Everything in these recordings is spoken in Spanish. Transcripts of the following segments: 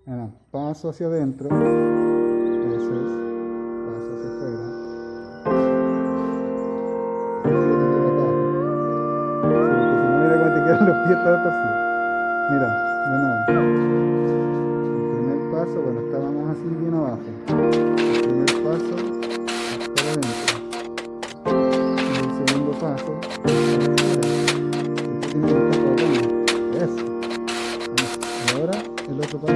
Ahora, paso hacia adentro. Eso es. Paso hacia afuera. Eso lo tengo acá. Sí, porque si no, mira cómo te quedan los pies todos torcidos. Mira, de nuevo. El primer paso, bueno, estábamos así bien abajo. El primer paso, para adentro. Y el segundo paso, para afuera. Y tú tienes que estar tratando. Eso. Y ahora, el otro paso.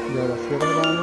Y ahora cierra la